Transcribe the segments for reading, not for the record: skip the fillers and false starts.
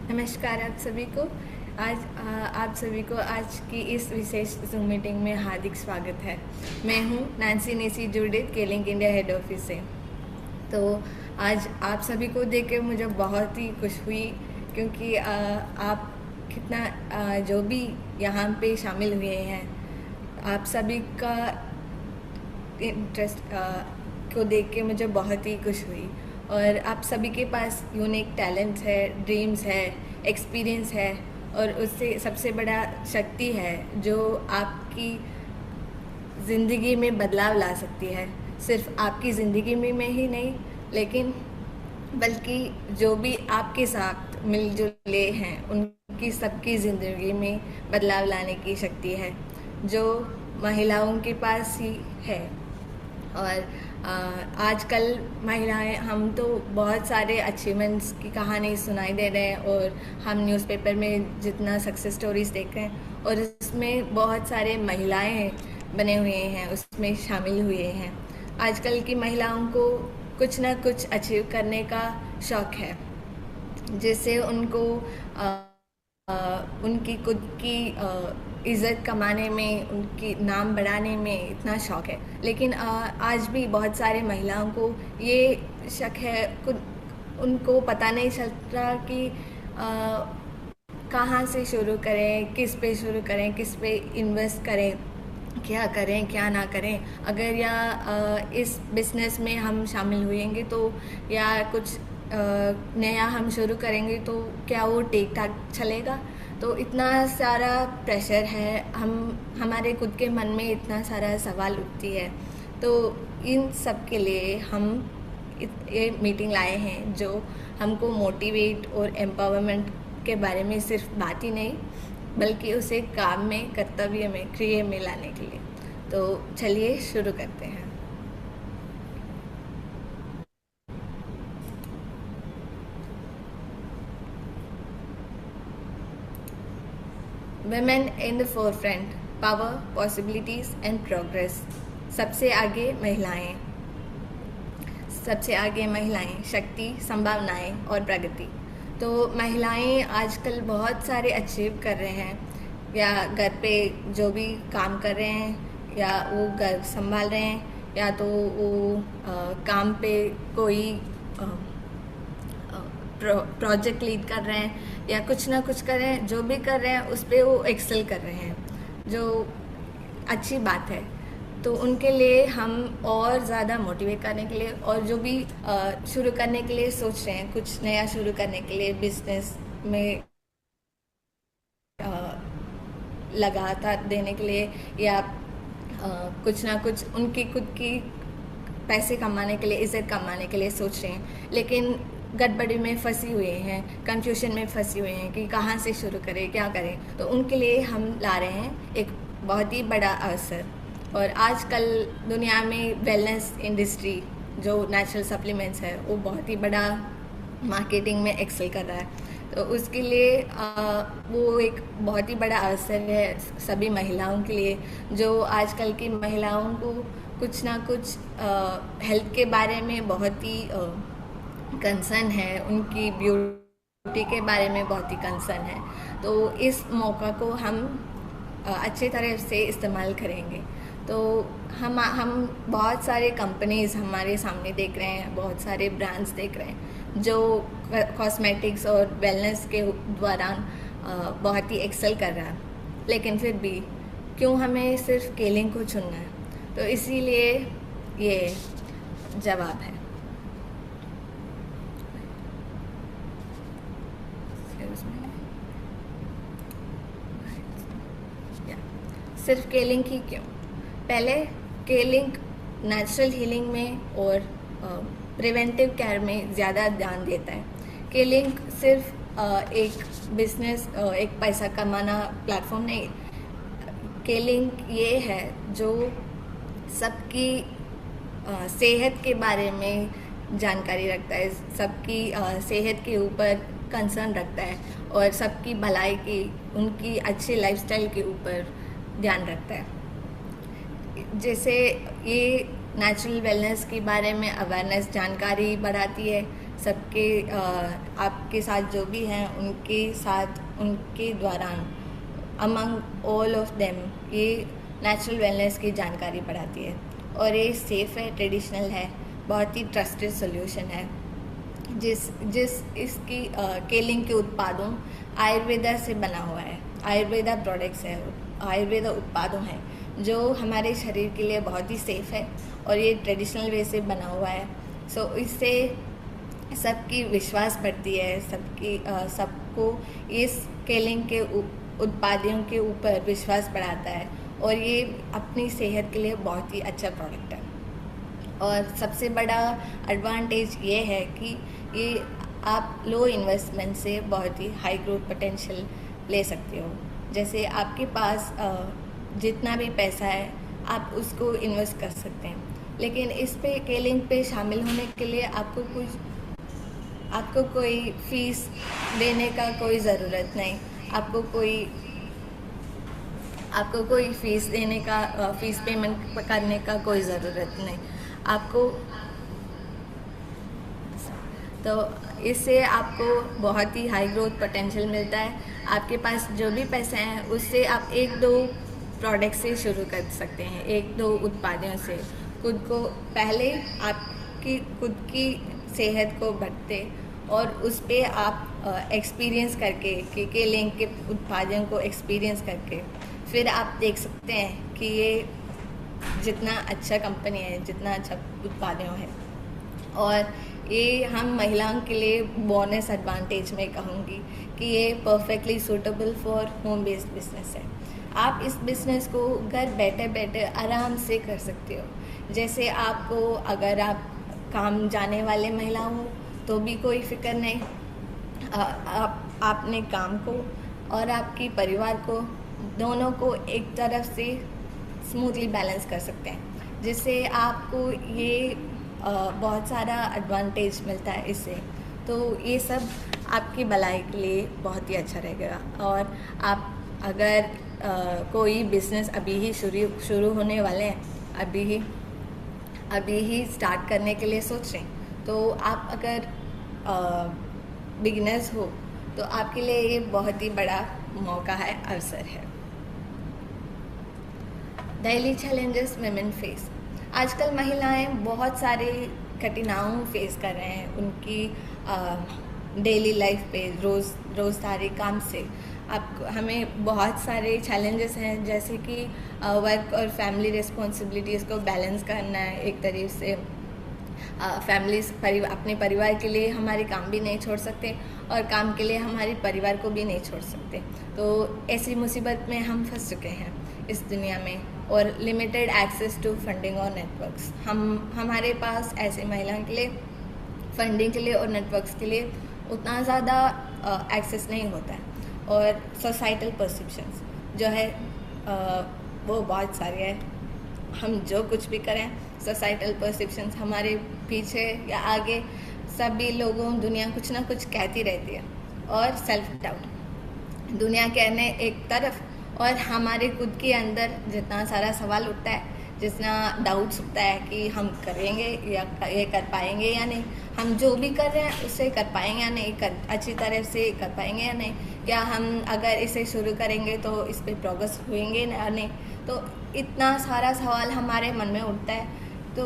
नमस्कार आप सभी को। आप सभी को आज की इस विशेष जूम मीटिंग में हार्दिक स्वागत है। मैं हूं नैन्सी नेसी जूडिथ, केलिंक इंडिया हेड ऑफिस से। तो आज आप सभी को देख के मुझे बहुत ही खुश हुई, क्योंकि आप कितना जो भी यहाँ पे शामिल हुए हैं, आप सभी का इंटरेस्ट को देख के मुझे बहुत ही खुश हुई। और आप सभी के पास यूनिक टैलेंट्स है, ड्रीम्स है, एक्सपीरियंस है, और उससे सबसे बड़ा शक्ति है जो आपकी ज़िंदगी में बदलाव ला सकती है। सिर्फ आपकी ज़िंदगी में ही नहीं, लेकिन बल्कि जो भी आपके साथ मिलजुले हैं उनकी सबकी ज़िंदगी में बदलाव लाने की शक्ति है, जो महिलाओं के पास ही है। और आजकल महिलाएं, हम तो बहुत सारे अचीवमेंट्स की कहानी सुनाई दे रहे हैं, और हम न्यूज़पेपर में जितना सक्सेस स्टोरीज देख रहे हैं, और इसमें बहुत सारे महिलाएं बने हुए हैं, उसमें शामिल हुए हैं। आजकल की महिलाओं को कुछ ना कुछ अचीव करने का शौक़ है, जिससे उनको उनकी खुद की इज़्ज़त कमाने में, उनकी नाम बढ़ाने में इतना शौक़ है। लेकिन आज भी बहुत सारे महिलाओं को ये शक है, उनको पता नहीं चलता कि कहाँ से शुरू करें, किस पे शुरू करें, किस पे इन्वेस्ट करें, क्या करें क्या ना करें। अगर या इस बिज़नेस में हम शामिल हुएंगे तो, या कुछ नया हम शुरू करेंगे तो क्या वो ठीक ठाक चलेगा। तो इतना सारा प्रेशर है, हमारे खुद के मन में इतना सारा सवाल उठती है। तो इन सब के लिए हम ये मीटिंग लाए हैं, जो हमको मोटिवेट और एम्पावरमेंट के बारे में सिर्फ बात ही नहीं, बल्कि उसे काम में, कर्तव्य में, क्रिया में लाने के लिए। तो चलिए शुरू करते हैं। Women in the forefront, power, possibilities and progress। सबसे आगे महिलाएं, सबसे आगे महिलाएं, शक्ति, संभावनाएं और प्रगति। तो महिलाएं आजकल बहुत सारे अचीव कर रहे हैं, या घर पे जो भी काम कर रहे हैं, या वो घर संभाल रहे हैं, या तो वो काम पे कोई प्रोजेक्ट लीड कर रहे हैं, या कुछ ना कुछ कर रहे हैं। जो भी कर रहे हैं उस पर वो एक्सेल कर रहे हैं, जो अच्छी बात है। तो उनके लिए हम और ज़्यादा मोटिवेट करने के लिए, और जो भी शुरू करने के लिए सोच रहे हैं, कुछ नया शुरू करने के लिए, बिजनेस में लगातार देने के लिए, या कुछ ना कुछ उनकी खुद की पैसे कमाने के लिए, इज़्ज़त कमाने के लिए सोच रहे हैं, लेकिन गड़बड़ी में फंसी हुए हैं, कंफ्यूजन में फंसी हुए हैं कि कहाँ से शुरू करें, क्या करें। तो उनके लिए हम ला रहे हैं एक बहुत ही बड़ा अवसर। और आजकल दुनिया में वेलनेस इंडस्ट्री, जो नेचुरल सप्लीमेंट्स है, वो बहुत ही बड़ा मार्केटिंग में एक्सेल कर रहा है। तो उसके लिए वो एक बहुत ही बड़ा अवसर है सभी महिलाओं के लिए, जो आजकल की महिलाओं को कुछ ना कुछ हेल्थ के बारे में बहुत ही कंसर्न है, उनकी ब्यूटी के बारे में बहुत ही कंसर्न है। तो इस मौका को हम अच्छी तरह से इस्तेमाल करेंगे। तो हम बहुत सारे कंपनीज़ हमारे सामने देख रहे हैं, बहुत सारे ब्रांड्स देख रहे हैं, जो कॉस्मेटिक्स और वेलनेस के दौरान बहुत ही एक्सेल कर रहा है। लेकिन फिर भी क्यों हमें सिर्फ केलिंग को चुनना है? तो इसीलिए ये जवाब है। सिर्फ केलिंग ही क्यों? पहले केलिंग नेचुरल हीलिंग में और प्रिवेंटिव केयर में ज़्यादा ध्यान देता है। केलिंग सिर्फ एक बिजनेस, एक पैसा कमाना प्लेटफॉर्म नहीं। केलिंग ये है जो सबकी सेहत के बारे में जानकारी रखता है, सबकी सेहत के ऊपर कंसर्न रखता है, और सबकी भलाई की, उनकी अच्छी लाइफस्टाइल के ऊपर ध्यान रखता है। जैसे ये नेचुरल वेलनेस के बारे में अवेयरनेस, जानकारी बढ़ाती है सबके, आपके साथ जो भी हैं उनके साथ, उनके दौरान, अमंग ऑल ऑफ देम, ये नेचुरल वेलनेस की जानकारी बढ़ाती है। और ये सेफ़ है, ट्रेडिशनल है, बहुत ही ट्रस्टेड सोल्यूशन है। जिस इसकी केलिंग के उत्पादों आयुर्वेदा से बना हुआ है, आयुर्वेदा प्रोडक्ट्स है, आयुर्वेदा उत्पादों हैं जो हमारे शरीर के लिए बहुत ही सेफ़ है और ये ट्रेडिशनल वे से बना हुआ है। सो इससे सबकी विश्वास बढ़ती है, सबको इस केलिंग के उत्पादों के ऊपर विश्वास बढ़ाता है और ये अपनी सेहत के लिए बहुत ही अच्छा प्रोडक्ट है। और सबसे बड़ा एडवांटेज ये है कि ये आप लो इन्वेस्टमेंट से बहुत ही हाई ग्रोथ पोटेंशियल ले सकते हो। जैसे आपके पास जितना भी पैसा है आप उसको इन्वेस्ट कर सकते हैं, लेकिन इस पे केलिंग पे शामिल होने के लिए आपको कोई फ़ीस देने का कोई ज़रूरत नहीं, आपको कोई फ़ीस देने का फ़ीस पेमेंट करने का कोई ज़रूरत नहीं आपको। तो इससे आपको बहुत ही हाई ग्रोथ पोटेंशियल मिलता है। आपके पास जो भी पैसे हैं उससे आप 1-2 प्रोडक्ट से शुरू कर सकते हैं, 1-2 उत्पादों से खुद को, पहले आपकी खुद की सेहत को बढ़ते और उस पे आप एक्सपीरियंस करके के लिंक के उत्पादों को एक्सपीरियंस करके फिर आप देख सकते हैं कि ये जितना अच्छा कंपनी है, जितना अच्छा उत्पादों है। और ये हम महिलाओं के लिए बोनस एडवांटेज में कहूँगी कि ये perfectly suitable for home based business है। आप इस बिज़नेस को घर बैठे बैठे आराम से कर सकते हो। जैसे आपको, अगर आप काम जाने वाले महिला हो तो भी कोई फिक्र नहीं, आप अपने काम को और आपकी परिवार को, दोनों को एक तरफ से स्मूथली बैलेंस कर सकते हैं, जिससे आपको ये बहुत सारा एडवांटेज मिलता है इससे। तो ये सब आपकी भलाई के लिए बहुत ही अच्छा रहेगा। और आप अगर कोई बिज़नेस अभी ही शुरू होने वाले हैं, अभी ही स्टार्ट करने के लिए सोच रहे हैं, तो आप अगर बिगिनर्स हो तो आपके लिए ये बहुत ही बड़ा मौका है, अवसर है। Daily challenges women face. आजकल महिलाएं बहुत सारे कठिनाइयों फेस कर रहे हैं उनकी डेली लाइफ पे, रोज़ारी काम से। हमें बहुत सारे चैलेंजेस हैं, जैसे कि वर्क और फैमिली रिस्पॉन्सिबिलिटीज़ को बैलेंस करना है एक तरीके से। अपने परिवार के लिए हमारे काम भी नहीं छोड़ सकते और काम के लिए हमारे परिवार को भी नहीं छोड़ सकते। तो ऐसी मुसीबत में हम फंस चुके हैं इस दुनिया में। और लिमिटेड एक्सेस टू फंडिंग और नेटवर्क्स, हमारे पास ऐसे महिलाओं के लिए फंडिंग के लिए और नेटवर्क्स के लिए उतना ज़्यादा एक्सेस नहीं होता है। और सोसाइटल परसेप्शंस जो है वो बहुत सारे हैं। हम जो कुछ भी करें, सोसाइटल परसेप्शंस हमारे पीछे या आगे सभी लोगों, दुनिया कुछ ना कुछ कहती रहती है। और सेल्फ डाउट, दुनिया कहने एक तरफ और हमारे खुद के अंदर जितना सारा सवाल उठता है, जितना डाउट्स उठता है कि हम करेंगे या ये कर पाएंगे या नहीं, हम जो भी कर रहे हैं उससे कर पाएंगे या नहीं, अच्छी तरह से कर पाएंगे या नहीं, क्या हम अगर इसे शुरू करेंगे तो इस पर प्रोग्रेस होंगे या नहीं। तो इतना सारा सवाल हमारे मन में उठता है। तो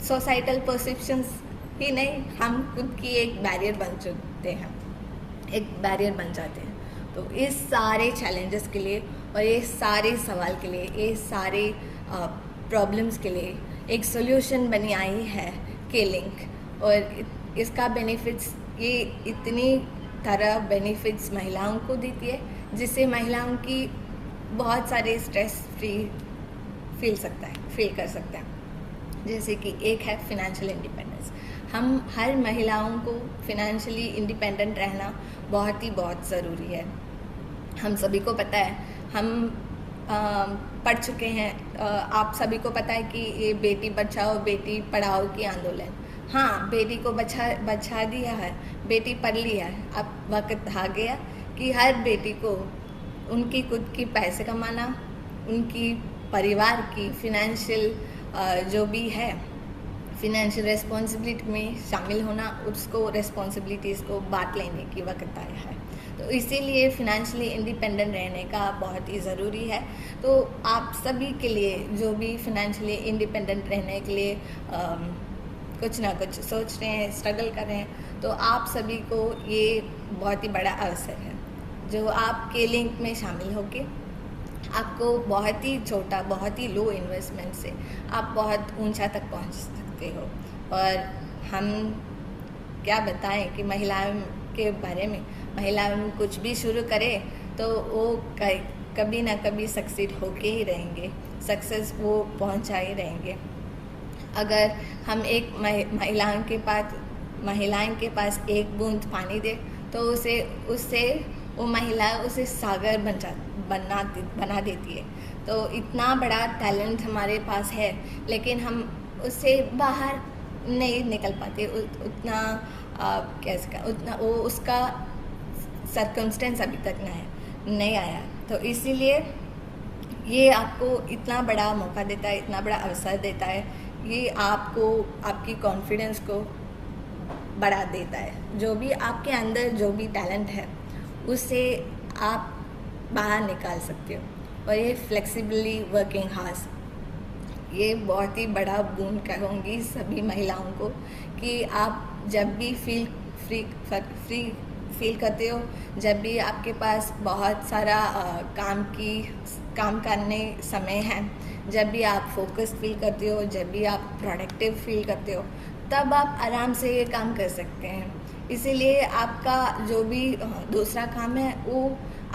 सोसाइटल परसेप्शंस ही नहीं, हम खुद की एक बैरियर बन चुके हैं, एक बैरियर बन जाते हैं। तो इस सारे चैलेंजेस के लिए और ये सारे सवाल के लिए, ये सारे प्रॉब्लम्स के लिए एक सॉल्यूशन बनी आई है केलिंक। और इसका बेनिफिट्स, ये इतनी तरह बेनिफिट्स महिलाओं को देती है, जिससे महिलाओं की बहुत सारे स्ट्रेस फ्री फील कर सकता है। जैसे कि एक है फिनेंशियल इंडिपेंडेंस। हम हर महिलाओं को फिनेंशियली इंडिपेंडेंट रहना बहुत ज़रूरी है। हम सभी को पता है, हम पढ़ चुके हैं, आप सभी को पता है कि ये बेटी बचाओ बेटी पढ़ाओ की आंदोलन, हाँ, बेटी को बचा दिया है, बेटी पढ़ लिया है। अब वक्त आ गया कि हर बेटी को उनकी खुद की पैसे कमाना, उनकी परिवार की फिनेंशियल जो भी है फिनेंशियल रिस्पॉन्सिबिलिटी में शामिल होना, उसको रिस्पॉन्सिबिलिटीज़ को बांट लेने की वक्त आया है। तो इसीलिए फिनेंशियली इंडिपेंडेंट रहने का बहुत ही ज़रूरी है। तो आप सभी के लिए जो भी फिनेंशियली इंडिपेंडेंट रहने के लिए कुछ ना कुछ सोच रहे हैं, स्ट्रगल कर रहे हैं, तो आप सभी को ये बहुत ही बड़ा अवसर है जो आप के लिंक में शामिल होके आपको बहुत ही छोटा, बहुत ही लो इन्वेस्टमेंट से आप बहुत ऊंचा तक पहुंच सकते हो। और हम क्या बताएं कि महिलाओं के बारे में, महिलाओं कुछ भी शुरू करें तो वो कभी ना कभी सक्सीड होके ही रहेंगे, सक्सेस वो पहुंचा ही रहेंगे। अगर हम एक महिलाओं के पास एक बूंद पानी दे तो उससे वो महिला उसे सागर बना देती है। तो इतना बड़ा टैलेंट हमारे पास है, लेकिन हम उससे बाहर नहीं निकल पाते। उतना वो उसका सर्कमस्टेंस अभी तक नहीं आया। तो इसीलिए ये आपको इतना बड़ा मौका देता है, इतना बड़ा अवसर देता है, ये आपको आपकी कॉन्फिडेंस को बढ़ा देता है। जो भी आपके अंदर जो भी टैलेंट है उससे आप बाहर निकाल सकते हो। और ये फ्लेक्सिबली वर्किंग हार्स, ये बहुत ही बड़ा बोन कहूँगी सभी महिलाओं को कि आप जब भी फ्री फील करते हो, जब भी आपके पास बहुत सारा काम करने समय है, जब भी आप फोकस फील करते हो, जब भी आप प्रोडक्टिव फील करते हो, तब आप आराम से ये काम कर सकते हैं। इसीलिए आपका जो भी दूसरा काम है वो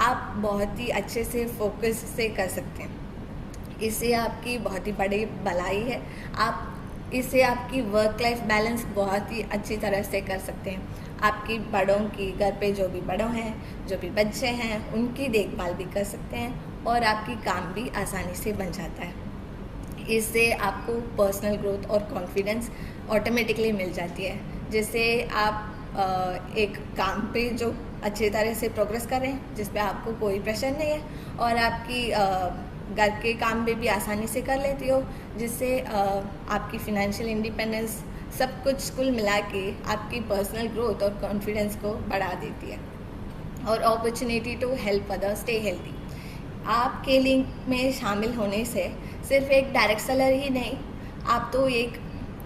आप बहुत ही अच्छे से फोकस से कर सकते हैं। इससे आपकी बहुत ही बड़ी भलाई है। आप इससे आपकी वर्क लाइफ बैलेंस बहुत ही अच्छी तरह से कर सकते हैं। आपकी बड़ों की, घर पे जो भी बड़ों हैं, जो भी बच्चे हैं, उनकी देखभाल भी कर सकते हैं और आपकी काम भी आसानी से बन जाता है। इससे आपको पर्सनल ग्रोथ और कॉन्फिडेंस ऑटोमेटिकली मिल जाती है, जिससे आप एक काम पे जो अच्छी तरह से प्रोग्रेस कर रहे हैं, जिस पे आपको कोई प्रेशर नहीं है, और आपकी घर के काम में भी आसानी से कर लेती हो, जिससे आपकी फिनेंशियल इंडिपेंडेंस सब कुछ कुल मिला के आपकी पर्सनल ग्रोथ और कॉन्फिडेंस को बढ़ा देती है। और opportunity to help others stay healthy, आपके लिंक में शामिल होने से सिर्फ एक डायरेक्ट सेलर ही नहीं, आप तो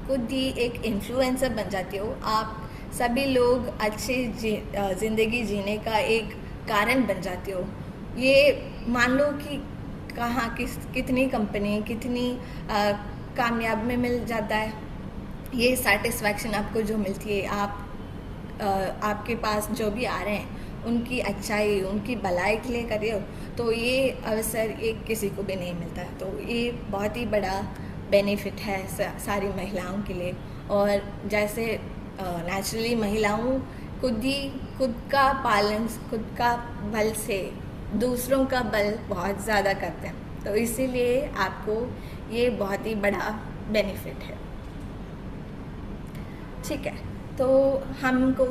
खुद ही एक इन्फ्लुएंसर बन जाते हो। आप सभी लोग अच्छी ज़िंदगी जीने का एक कारण बन जाते हो। ये मान लो कि कितनी कंपनी कितनी कामयाब में मिल जाता है, ये सेटिस्फैक्शन आपको जो मिलती है, आपके पास जो भी आ रहे हैं उनकी अच्छाई, उनकी भलाई के लिए कर रहे हो, तो ये अवसर किसी को भी नहीं मिलता। तो ये बहुत ही बड़ा बेनिफिट है सारी महिलाओं के लिए। और जैसे नेचुरली महिलाओं खुद का पालन, खुद का बल से दूसरों का बल बहुत ज़्यादा करते हैं। तो इसीलिए आपको ये बहुत ही बड़ा बेनिफिट है। ठीक है, तो हमको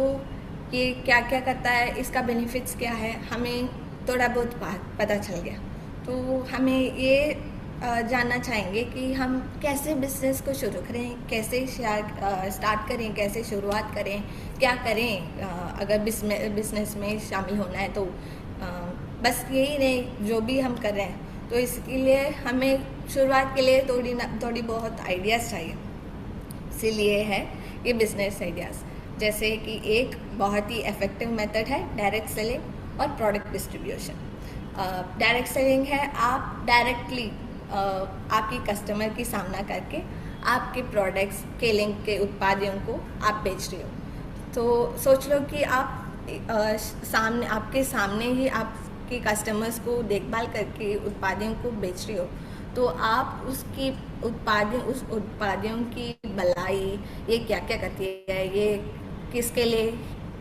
ये क्या क्या करता है, इसका बेनिफिट्स क्या है, हमें थोड़ा बहुत पता चल गया। तो हमें ये जानना चाहेंगे कि हम कैसे बिज़नेस को शुरू करें, कैसे स्टार्ट करें, कैसे शुरुआत करें, क्या करें अगर बिज़नेस में शामिल होना है। तो बस यही नहीं, जो भी हम कर रहे हैं, तो इसके लिए हमें शुरुआत के लिए थोड़ी बहुत आइडियाज़ चाहिए। इसीलिए है ये बिज़नेस आइडियाज़, जैसे कि एक बहुत ही इफ़ेक्टिव मेथड है डायरेक्ट सेलिंग और प्रोडक्ट डिस्ट्रीब्यूशन। डायरेक्ट सेलिंग है, आप डायरेक्टली आपकी कस्टमर की सामना करके आपके प्रोडक्ट्स के लिंक के उत्पादों को आप बेच रहे हो। तो सोच लो कि आप आपके सामने ही आपके कस्टमर्स को देखभाल करके उत्पादों को बेच रहे हो, तो आप उस उत्पादों की भलाई, ये क्या क्या करती है, ये किसके लिए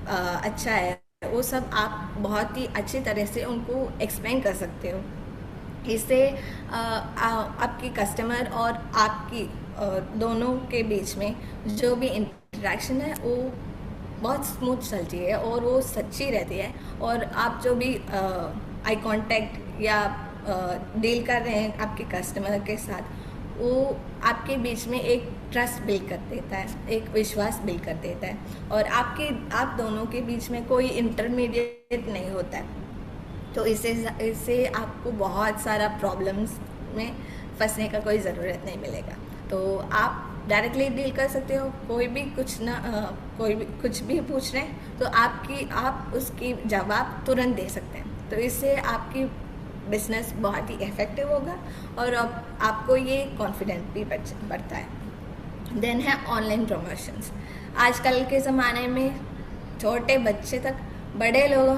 अच्छा है, वो सब आप बहुत ही अच्छी तरह से उनको एक्सप्लेन कर सकते हो। इससे आपकी कस्टमर और आपकी दोनों के बीच में जो भी इंटरेक्शन है वो बहुत स्मूथ चलती है और वो सच्ची रहती है। और आप जो भी आई कांटेक्ट या डील कर रहे हैं आपके कस्टमर के साथ, वो आपके बीच में एक ट्रस्ट बिल्ड कर देता है, एक विश्वास बिल्ड कर देता है, और आप दोनों के बीच में कोई इंटरमीडिएट नहीं होता है। तो इससे आपको बहुत सारा प्रॉब्लम्स में फंसने का कोई ज़रूरत नहीं मिलेगा। तो आप डायरेक्टली डील कर सकते हो, कोई भी कुछ भी पूछ रहे हैं तो आप उसकी जवाब तुरंत दे सकते हैं। तो इससे आपकी बिजनेस बहुत ही इफ़ेक्टिव होगा और आपको ये कॉन्फिडेंस भी बढ़ता है। देन है ऑनलाइन प्रमोशंस। आजकल के ज़माने में छोटे बच्चे तक बड़े लोगों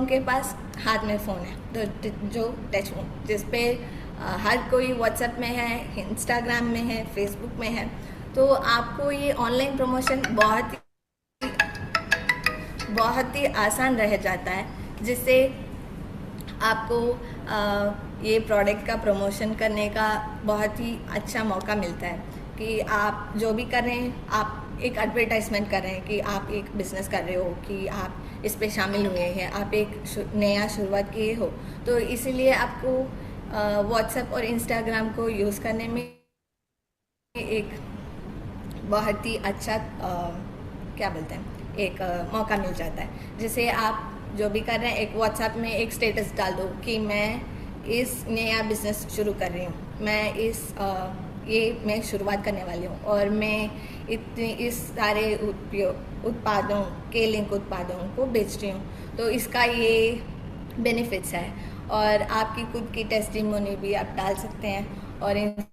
के पास हाथ में फ़ोन है, तो जो टच फोन जिस पे हर कोई व्हाट्सएप में है, इंस्टाग्राम में है, फेसबुक में है। तो आपको ये ऑनलाइन प्रमोशन बहुत ही आसान रह जाता है, जिससे आपको ये प्रोडक्ट का प्रमोशन करने का बहुत ही अच्छा मौका मिलता है कि आप जो भी कर रहे हैं, आप एक एडवर्टाइजमेंट कर रहे हैं कि आप एक बिज़नेस कर रहे हो, कि आप इस पे शामिल हुए हैं, आप एक नया शुरुआत किए हो। तो इसीलिए आपको व्हाट्सएप और इंस्टाग्राम को यूज़ करने में एक बहुत ही अच्छा क्या बोलते हैं, एक मौका मिल जाता है। जैसे आप जो भी कर रहे हैं, एक व्हाट्सएप में एक स्टेटस डाल दो कि मैं इस नया बिज़नेस शुरू कर रही हूँ, मैं शुरुआत करने वाली हूँ, और मैं इस सारे उत्पादों के लिंक उत्पादों को बेच रही हूँ। तो इसका ये बेनिफिट्स है, और आपकी खुद की टेस्टिमोनी भी आप डाल सकते हैं, और इंस्टाग्राम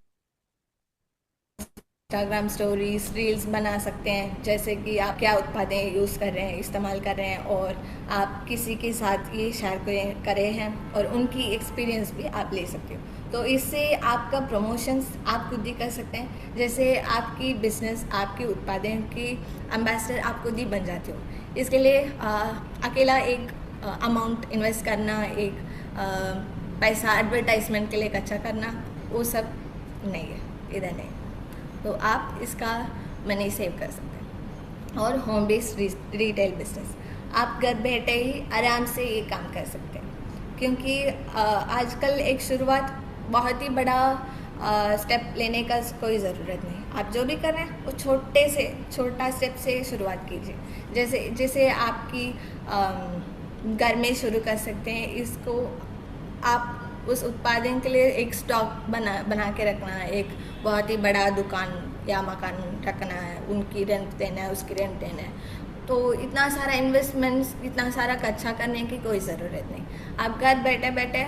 स्टोरीज, रील्स बना सकते हैं, जैसे कि आप क्या उत्पादें यूज़ कर रहे हैं, इस्तेमाल कर रहे हैं, और आप किसी के साथ ये शेयर करे हैं, और उनकी एक्सपीरियंस भी आप ले सकते हो। तो इससे आपका प्रमोशंस आप खुद ही कर सकते हैं। जैसे आपकी बिजनेस, आपके उत्पादन की एम्बेसडर आप खुद ही बन जाते हो। इसके लिए अकेला एक अमाउंट इन्वेस्ट करना, एक पैसा एडवर्टाइजमेंट के लिए इकट्ठा करना, वो सब नहीं है, इधर नहीं। तो आप इसका मनी सेव कर सकते हैं। और होम बेस्ड रिटेल बिजनेस, आप घर बैठे ही आराम से ये काम कर सकते हैं, क्योंकि आजकल एक शुरुआत बहुत ही बड़ा स्टेप लेने का कोई ज़रूरत नहीं। आप जो भी कर रहे हैं वो छोटा स्टेप से शुरुआत कीजिए। जैसे आपकी घर में शुरू कर सकते हैं। इसको आप उस उत्पादन के लिए एक स्टॉक बना के रखना है, एक बहुत ही बड़ा दुकान या मकान रखना है, उनकी रेंट देना है, उसकी रेंट देना है। तो इतना सारा इन्वेस्टमेंट्स, इतना सारा कच्चा करने की कोई ज़रूरत नहीं। आप घर बैठे बैठे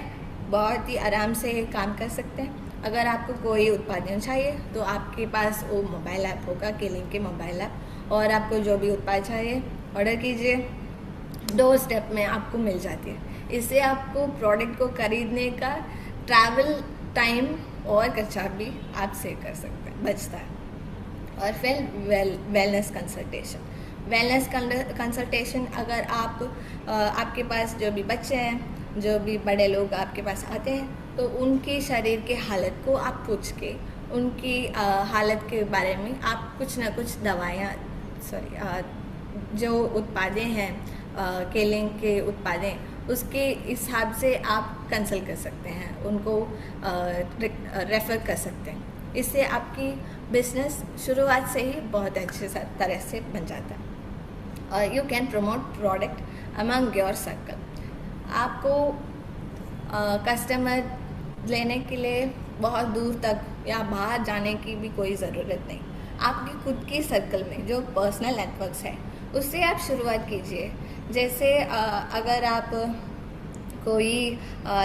बहुत ही आराम से काम कर सकते हैं। अगर आपको कोई उत्पादन चाहिए तो आपके पास वो मोबाइल ऐप होगा, केलिंग के मोबाइल ऐप, और आपको जो भी उत्पाद चाहिए ऑर्डर कीजिए, 2 स्टेप में आपको मिल जाती है। इससे आपको प्रोडक्ट को खरीदने का ट्रैवल टाइम और खर्चा भी आप सेव कर सकते हैं, बचता है। और फिर वेलनेस कंसल्टेशन, अगर आपके पास जो भी बच्चे हैं, जो भी बड़े लोग आपके पास आते हैं, तो उनके शरीर के हालत को आप पूछ के उनकी हालत के बारे में आप कुछ ना कुछ दवाइयाँ जो उत्पादें हैं, केलिंग के उत्पादें, उसके हिसाब से आप कंसल्ट कर सकते हैं, उनको रेफ़र कर सकते हैं। इससे आपकी बिजनेस शुरुआत से ही बहुत अच्छे तरह से बन जाता है। और you can promote product among your circle. आपको कस्टमर लेने के लिए बहुत दूर तक या बाहर जाने की भी कोई ज़रूरत नहीं। आपकी खुद की सर्कल में जो पर्सनल नेटवर्क्स है, उससे आप शुरुआत कीजिए। जैसे अगर आप कोई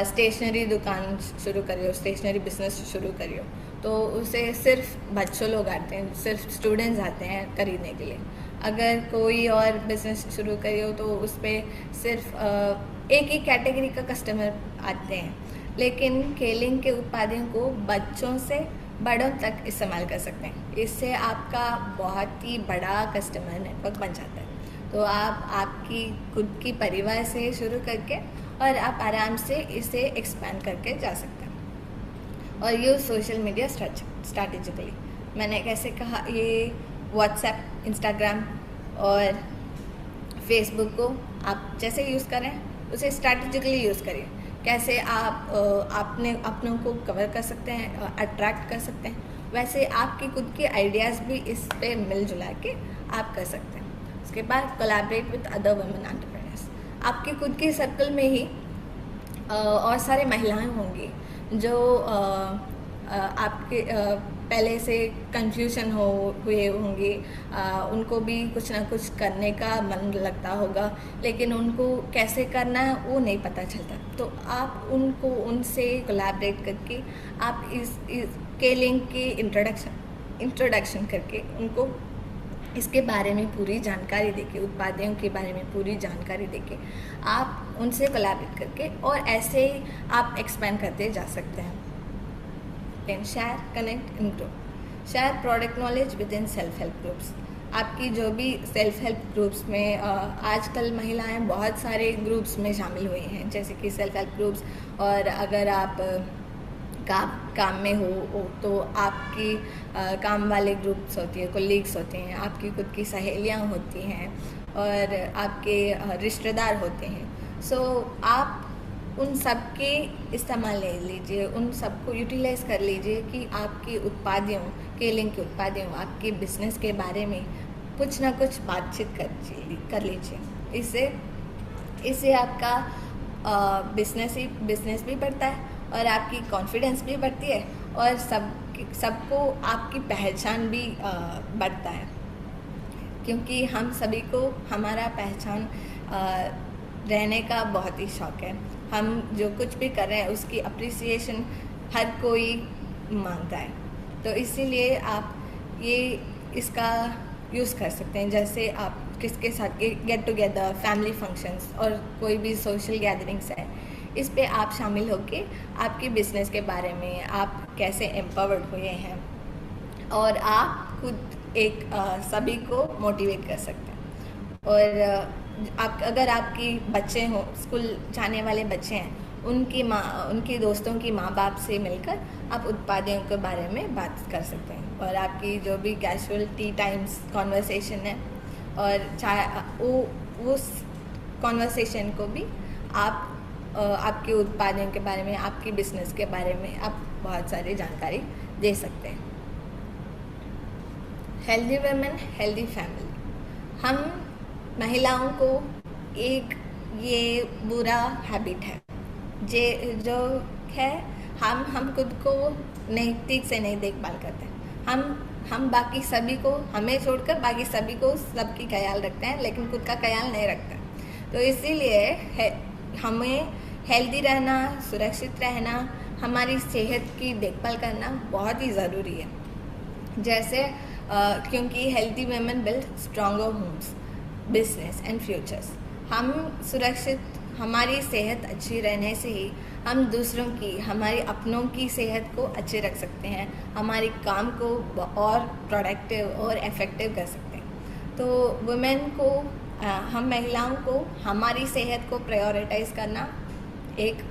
स्टेशनरी दुकान शुरू करिए, स्टेशनरी बिजनेस शुरू करिए, तो उसे सिर्फ बच्चों लोग आते हैं, सिर्फ स्टूडेंट्स आते हैं खरीदने के लिए। अगर कोई और बिजनेस शुरू करिए तो उस पर सिर्फ एक ही कैटेगरी का कस्टमर आते हैं, लेकिन केलिंग के उत्पादों को बच्चों से बड़ों तक इस्तेमाल कर सकते हैं। इससे आपका बहुत ही बड़ा कस्टमर नेटवर्क बन जाता है। तो आप आपकी खुद की परिवार से शुरू करके और आप आराम से इसे एक्सपैंड करके जा सकते हैं। और यूज़ सोशल मीडिया स्ट्रैटेजिकली। मैंने कैसे कहा, ये व्हाट्सएप, इंस्टाग्राम और फेसबुक को आप जैसे यूज़ करें उसे स्ट्रैटेजिकली यूज़ करिए, कैसे आप अपने अपनों को कवर कर सकते हैं, अट्रैक्ट कर सकते हैं, वैसे आपकी खुद की आइडियाज़ भी इस पे मिलजुला के आप कर सकते हैं। उसके बाद collaborate with other women entrepreneurs. आपके खुद के सर्कल में ही और सारे महिलाएं होंगी जो आपके पहले से कंफ्यूजन हुए होंगे, उनको भी कुछ ना कुछ करने का मन लगता होगा, लेकिन उनको कैसे करना है वो नहीं पता चलता। तो आप उनसे कोलैबोरेट करके आप इस K-Link की इंट्रोडक्शन करके उनको इसके बारे में पूरी जानकारी देके, उत्पादों के बारे में पूरी जानकारी देके आप उनसे कोलैबोरेट करके और ऐसे ही आप एक्सपेंड करते जा सकते हैं। Then share, connect, improve. Share product knowledge with in self help groups. आपकी जो भी सेल्फ हेल्प ग्रुप्स में आजकल महिलाएं बहुत सारे ग्रुप्स में शामिल हुई हैं, जैसे कि सेल्फ हेल्प ग्रुप्स। और अगर आप काम में हो तो आपकी काम वाले ग्रुप्स होती है, कोलीग्स होते हैं, आपकी खुद की सहेलियां होती हैं और आपके रिश्तेदार होते हैं। सो आप उन सब के इस्तेमाल ले लीजिए, उन सबको यूटिलाइज कर लीजिए कि आपके उत्पादों K-Link के उत्पादों, आपके बिजनेस के बारे में कुछ ना कुछ बातचीत कर लीजिए। इससे आपका बिजनेस भी बढ़ता है और आपकी कॉन्फिडेंस भी बढ़ती है और सबको आपकी पहचान भी बढ़ता है, क्योंकि हम सभी को हमारा पहचान रहने का बहुत ही शौक है। हम जो कुछ भी कर रहे हैं उसकी अप्रिसिएशन हर कोई मांगता है, तो इसीलिए आप इसका यूज़ कर सकते हैं। जैसे आप किसके साथ गेट टुगेदर, फैमिली फंक्शंस और कोई भी सोशल गैदरिंग्स है, इस पे आप शामिल होके आपके बिजनेस के बारे में आप कैसे एम्पावर्ड हुए हैं और आप खुद एक सभी को मोटिवेट कर सकते हैं। और अगर आपके बच्चे हों, स्कूल जाने वाले बच्चे हैं, उनके दोस्तों की माँ बाप से मिलकर आप उत्पादों के बारे में बात कर सकते हैं। और आपकी जो भी कैजुअल टी टाइम्स कॉन्वर्सेशन है और उस कॉन्वर्सेशन को भी आप आपके उत्पादों के बारे में, आपके बिजनेस के बारे में आप बहुत सारी जानकारी दे सकते हैं। Healthy women, healthy family. हम महिलाओं को एक ये बुरा हैबिट है जो है, हम खुद को ठीक से नहीं देखभाल करते। हम बाकी सभी को, हमें छोड़कर बाकी सभी को सबकी ख्याल रखते हैं, लेकिन खुद का ख्याल नहीं रखते। तो इसीलिए हमें हेल्दी रहना, सुरक्षित रहना, हमारी सेहत की देखभाल करना बहुत ही ज़रूरी है। जैसे क्योंकि healthy women build stronger homes, business and futures. हम सुरक्षित, हमारी सेहत अच्छी रहने से ही हम दूसरों की, हमारी अपनों की सेहत को अच्छे रख सकते हैं, हमारे काम को और प्रोडक्टिव और इफ़ेक्टिव कर सकते हैं। तो वुमेन को, हम महिलाओं को हमारी सेहत को प्रायोरिटाइज करना एक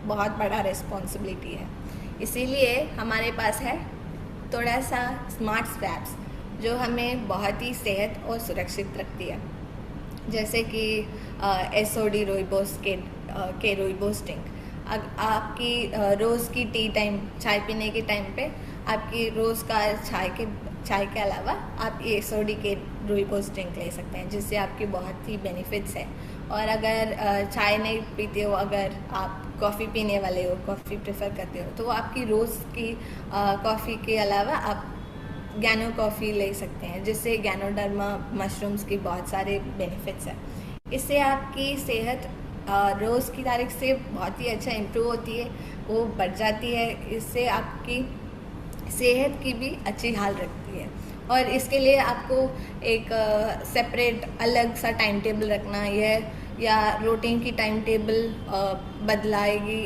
बहुत बड़ा रिस्पॉन्सिबिलिटी है। इसीलिए हमारे पास है थोड़ा सा स्मार्ट स्ट्रैप्स जो हमें बहुत ही सेहत और सुरक्षित रखती है, जैसे कि SOD रोइबोस के रोइबोस ड्रिंक। आपकी रोज़ की टी टाइम, चाय पीने के टाइम पे आपकी रोज़ का चाय के अलावा आप SOD के रोइबोस ड्रिंक ले सकते हैं, जिससे आपकी बहुत ही बेनिफिट्स है। और अगर चाय नहीं पीते हो, अगर आप कॉफ़ी पीने वाले हो, कॉफ़ी प्रेफर करते हो, तो आपकी रोज़ की कॉफ़ी के अलावा आप गैनो कॉफ़ी ले सकते हैं, जिससे गैनोडर्मा मशरूम्स की बहुत सारे बेनिफिट्स हैं। इससे आपकी सेहत रोज़ की तारीख से बहुत ही अच्छा इम्प्रूव होती है, वो बढ़ जाती है। इससे आपकी सेहत की भी अच्छी हाल रखती है। और इसके लिए आपको एक सेपरेट अलग सा टाइम टेबल रखना है, या रूटीन की टाइम टेबल बदलाएगी,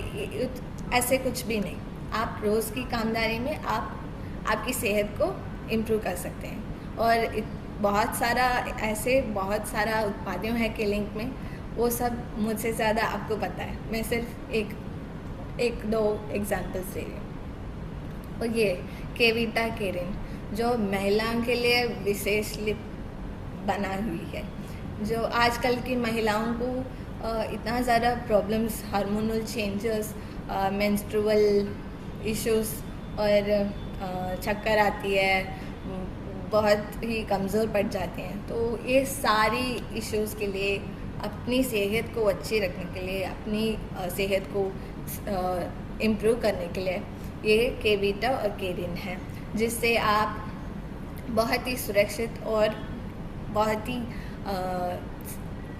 ऐसे कुछ भी नहीं। आप रोज़ की कामदारी में आप आपकी सेहत को इम्प्रूव कर सकते हैं। और बहुत सारा उत्पादों है K-Link में, वो सब मुझसे ज़्यादा आपको पता है, मैं सिर्फ एक दो एग्जांपल्स दे रही हूँ। और ये K-Vita केरिन जो महिलाओं के लिए विशेष लिप बना हुई है, जो आजकल की महिलाओं को इतना ज़्यादा problems, hormonal changes, menstrual issues और चक्कर आती है, बहुत ही कमज़ोर पड़ जाते हैं। तो ये सारी इश्यूज़ के लिए, अपनी सेहत को अच्छी रखने के लिए, अपनी सेहत को इम्प्रूव करने के लिए ये केवीटा और केरिन है, जिससे आप बहुत ही सुरक्षित और बहुत ही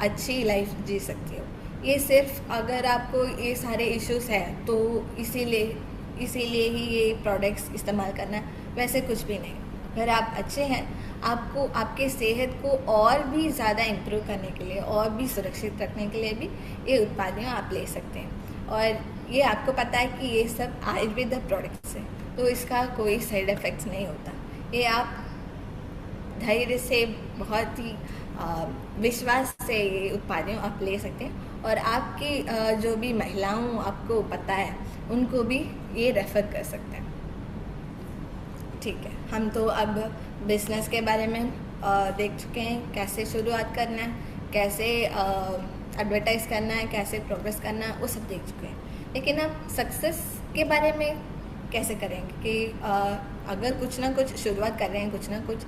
अच्छी लाइफ जी सकते हो। ये सिर्फ अगर आपको ये सारे इश्यूज हैं तो इसीलिए ही ये प्रोडक्ट्स इस्तेमाल करना है, वैसे कुछ भी नहीं। अगर आप अच्छे हैं, आपको आपके सेहत को और भी ज़्यादा इम्प्रूव करने के लिए और भी सुरक्षित रखने के लिए भी ये उत्पादियाँ आप ले सकते हैं। और ये आपको पता है कि ये सब आयुर्वेद प्रोडक्ट्स हैं, तो इसका कोई साइड इफ़ेक्ट्स नहीं होता। ये आप धैर्य से, बहुत ही विश्वास से ये उत्पादों आप ले सकते हैं। और आपकी जो भी महिलाओं आपको पता है, उनको भी ये रेफ़र कर सकते हैं। ठीक है, हम तो अब बिज़नेस के बारे में देख चुके हैं, कैसे शुरुआत करना है, कैसे एडवर्टाइज़ करना है, कैसे प्रोग्रेस करना है, वो सब देख चुके हैं। लेकिन अब सक्सेस के बारे में कैसे करेंगे कि अगर कुछ ना कुछ शुरुआत कर रहे हैं, कुछ ना कुछ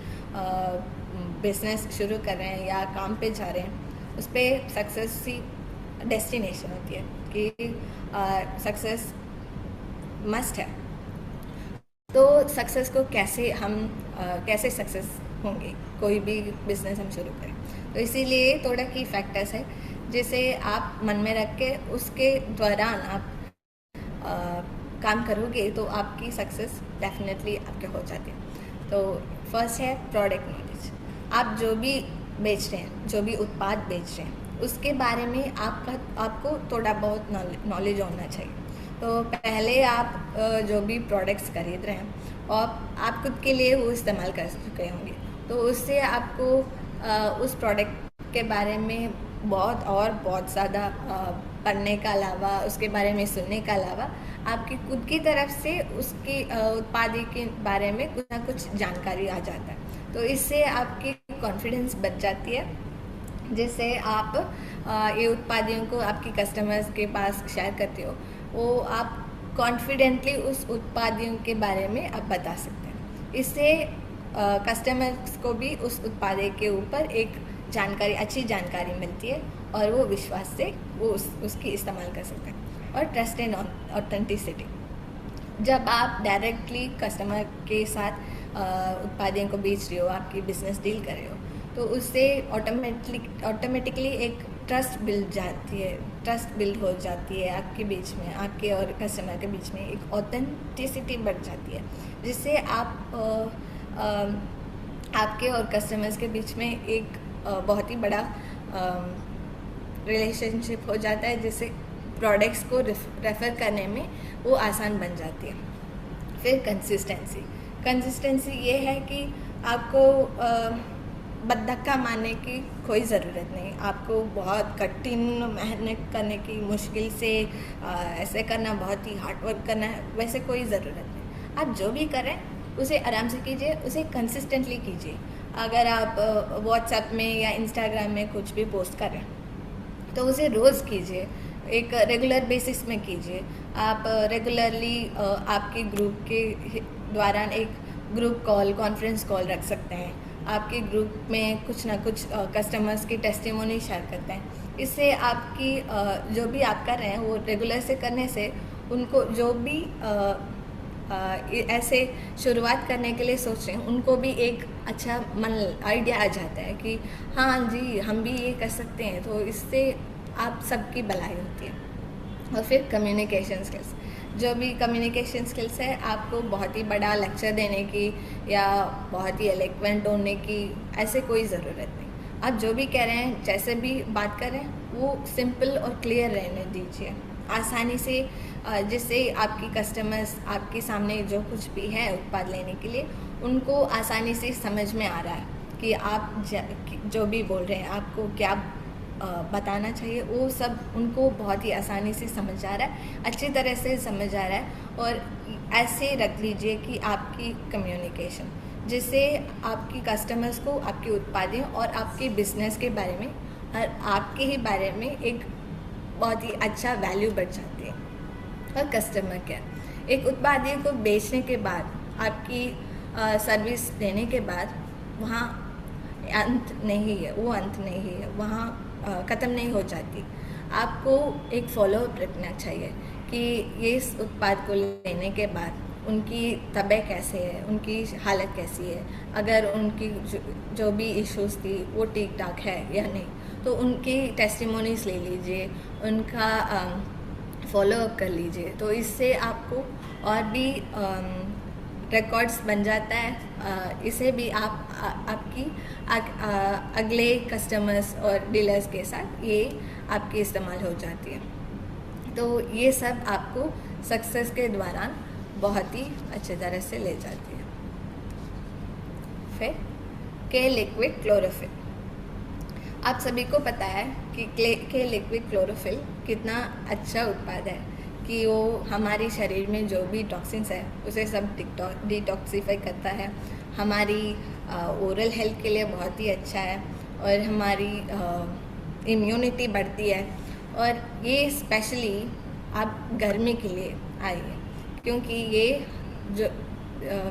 बिज़नेस शुरू कर रहे हैं या काम पे जा रहे हैं, उस पर सक्सेस ही डेस्टिनेशन होती है कि सक्सेस मस्ट है। तो सक्सेस को कैसे सक्सेस होंगे, कोई भी बिज़नेस हम शुरू करें, तो इसीलिए थोड़ा की फैक्टर्स है जिसे आप मन में रख के उसके दौरान आप काम करोगे तो आपकी सक्सेस डेफिनेटली आपके हो जाती है। तो फर्स्ट है प्रोडक्ट नॉलेज। आप जो भी बेच रहे हैं, जो भी उत्पाद बेच रहे हैं, उसके बारे में आपको थोड़ा बहुत नॉलेज होना चाहिए। तो पहले आप जो भी प्रोडक्ट्स खरीद रहे हैं और आप खुद के लिए वो इस्तेमाल कर चुके होंगे, तो उससे आपको उस प्रोडक्ट के बारे में बहुत ज़्यादा पढ़ने का अलावा, उसके बारे में सुनने का अलावा, आपकी खुद की तरफ से उसके उत्पाद के बारे में कुछ ना कुछ जानकारी आ जाता है। तो इससे आपकी कॉन्फिडेंस बढ़ जाती है, जिससे आप ये उत्पादों को आपकी कस्टमर्स के पास शेयर करते हो, वो आप कॉन्फिडेंटली उस उत्पादों के बारे में आप बता सकते हैं। इससे कस्टमर्स को भी उस उत्पाद के ऊपर एक अच्छी जानकारी मिलती है और वो विश्वास से वो उसकी इस्तेमाल कर सकते हैं। और ट्रस्ट एंड ऑथेंटिसिटी, जब आप डायरेक्टली कस्टमर के साथ उत्पादों को बेच रहे हो, आपकी बिजनेस डील कर रहे हो, तो उससे ऑटोमेटिकली एक ट्रस्ट बिल्ड हो जाती है आपके बीच में, आपके और कस्टमर के बीच में एक ऑथेंटिसिटी बढ़ जाती है, जिससे आपके और कस्टमर्स के बीच में एक बहुत ही बड़ा रिलेशनशिप हो जाता है, जिससे प्रोडक्ट्स को रेफ़र करने में वो आसान बन जाती है। फिर कंसिस्टेंसी ये है कि आपको बद्धक्का मारने की कोई ज़रूरत नहीं। आपको बहुत कठिन मेहनत करने की, मुश्किल से ऐसे करना, बहुत ही हार्ड वर्क करना है, वैसे कोई ज़रूरत नहीं। आप जो भी करें उसे आराम से कीजिए, उसे कंसिस्टेंटली कीजिए। अगर आप व्हाट्सएप में या इंस्टाग्राम में कुछ भी पोस्ट करें तो उसे रोज़ कीजिए, एक रेगुलर बेसिस में कीजिए। आप रेगुलरली आपके ग्रुप के द्वारा एक ग्रुप कॉल, कॉन्फ्रेंस कॉल रख सकते हैं। आपके ग्रुप में कुछ ना कुछ कस्टमर्स की टेस्टिमोनी शेयर करते हैं। इससे आपकी जो भी आप कर रहे हैं वो रेगुलर से करने से उनको जो भी ऐसे शुरुआत करने के लिए सोच रहे हैं, उनको भी एक अच्छा आइडिया आ जाता है कि हाँ जी, हम भी ये कर सकते हैं। तो इससे आप सबकी भलाई होती है। और फिर कम्युनिकेशन स्किल्स, जो भी कम्युनिकेशन स्किल्स है, आपको बहुत ही बड़ा लेक्चर देने की या बहुत ही एलोक्वेंट होने की ऐसे कोई ज़रूरत नहीं। आप जो भी कह रहे हैं, जैसे भी बात कर रहे हैं, वो सिंपल और क्लियर रहने दीजिए, आसानी से, जिससे आपकी कस्टमर्स आपके सामने जो कुछ भी है उत्पाद लेने के लिए, उनको आसानी से समझ में आ रहा है कि आप जो भी बोल रहे हैं, आपको क्या बताना चाहिए, वो सब उनको बहुत ही आसानी से समझ आ रहा है, अच्छी तरह से समझ आ रहा है। और ऐसे रख लीजिए कि आपकी कम्युनिकेशन, जिससे आपकी कस्टमर्स को आपके उत्पादों और आपके बिजनेस के बारे में और आपके ही बारे में एक बहुत ही अच्छा वैल्यू बढ़ जाती है। और कस्टमर केयर, एक उत्पाद को बेचने के बाद, आपकी सर्विस देने के बाद वहाँ अंत नहीं है, वो अंत नहीं है, वहाँ ख़त्म नहीं हो जाती। आपको एक फॉलोअप रखना चाहिए कि ये इस उत्पाद को लेने के बाद उनकी तबीयत कैसे है, उनकी हालत कैसी है, अगर उनकी जो भी इश्यूज़ थी वो ठीक ठाक है या नहीं, तो उनकी टेस्टिमोनीज ले लीजिए, उनका फॉलोअप कर लीजिए। तो इससे आपको और भी रिकॉर्ड्स बन जाता है। इसे भी आप आपकी अगले कस्टमर्स और डीलर्स के साथ ये आपकी इस्तेमाल हो जाती है। तो ये सब आपको सक्सेस के दौरान बहुत ही अच्छे तरह से ले जाती है। फिर के लिक्विड क्लोरोफिल, आप सभी को पता है कि के लिक्विड क्लोरोफिल कितना अच्छा उत्पाद है कि वो हमारे शरीर में जो भी टॉक्सिन्स है उसे सब डिटॉक्सीफाई करता है, हमारी ओरल हेल्थ के लिए बहुत ही अच्छा है, और हमारी इम्यूनिटी बढ़ती है। और ये स्पेशली आप गर्मी के लिए आई है, क्योंकि ये जो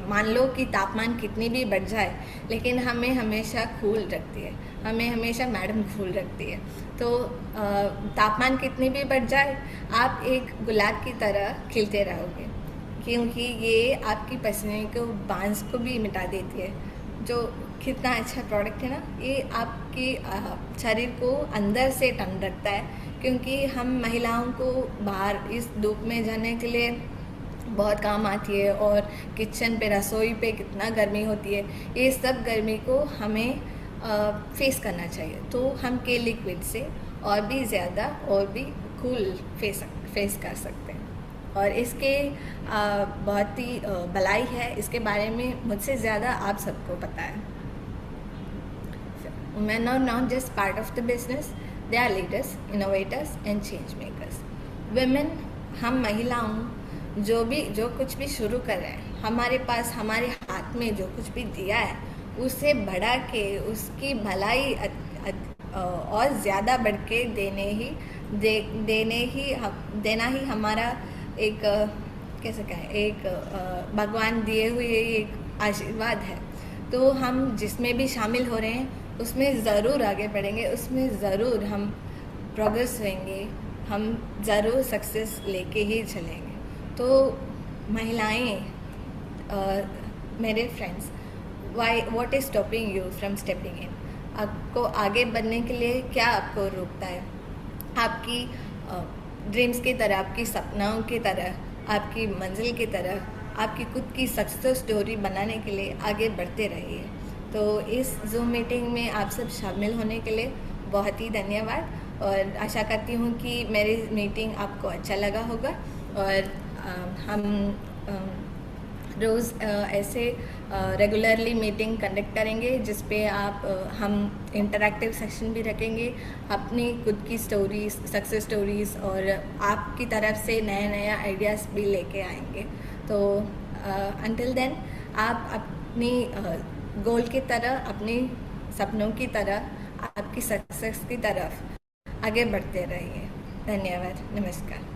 मान लो कि तापमान कितनी भी बढ़ जाए, लेकिन हमें हमेशा कूल रखती है, हमें हमेशा मैडम कूल रखती है। तो तापमान कितनी भी बढ़ जाए, आप एक गुलाब की तरह खिलते रहोगे, क्योंकि ये आपकी पसीने को बांस को भी मिटा देती है। जो कितना अच्छा प्रोडक्ट है ना, ये आपके शरीर को अंदर से ठंड रखता है, क्योंकि हम महिलाओं को बाहर इस धूप में जाने के लिए बहुत काम आती है, और किचन पे, रसोई पे कितना गर्मी होती है। ये सब गर्मी को हमें फेस करना चाहिए, तो हम के लिक्विड से और भी ज़्यादा और भी कूल फेस कर सकते हैं। और इसके बहुत ही भलाई है, इसके बारे में मुझसे ज़्यादा आप सबको पता है। Women are not just part of the business, they are leaders, innovators and change makers. Women, हम महिलाओं जो कुछ भी शुरू कर रहे हैं, हमारे पास हमारे हाथ में जो कुछ भी दिया है उसे बढ़ा के, उसकी भलाई और ज़्यादा बढ़ के देना ही हमारा एक कैसे कहें, एक भगवान दिए हुए एक आशीर्वाद है। तो हम जिसमें भी शामिल हो रहे हैं उसमें ज़रूर आगे बढ़ेंगे, उसमें ज़रूर हम प्रोग्रेस होंगे, हम ज़रूर सक्सेस लेके ही चलेंगे। तो महिलाएं, मेरे friends, what is stopping you from stepping इन? आपको आगे बढ़ने के लिए क्या आपको रोकता है? आपकी ड्रीम्स की तरह, आपकी सपनाओं की तरह, आपकी मंजिल की तरह, आपकी खुद की सक्सेस स्टोरी बनाने के लिए आगे बढ़ते रहिए। तो इस जूम मीटिंग में आप सब शामिल होने के लिए बहुत ही धन्यवाद, और आशा करती हूँ कि मेरी मीटिंग आपको अच्छा लगा होगा। और हम रोज़ ऐसे रेगुलरली मीटिंग कंडक्ट करेंगे, जिस पे हम इंटरैक्टिव सेक्शन भी रखेंगे, अपनी खुद की स्टोरीज, सक्सेस स्टोरीज़, और आपकी तरफ से नया नया आइडियाज़ भी लेके आएंगे। तो अंटिल देन आप अपनी गोल की तरह, अपनी सपनों की तरह, आपकी सक्सेस की तरफ आगे बढ़ते रहिए। धन्यवाद, नमस्कार।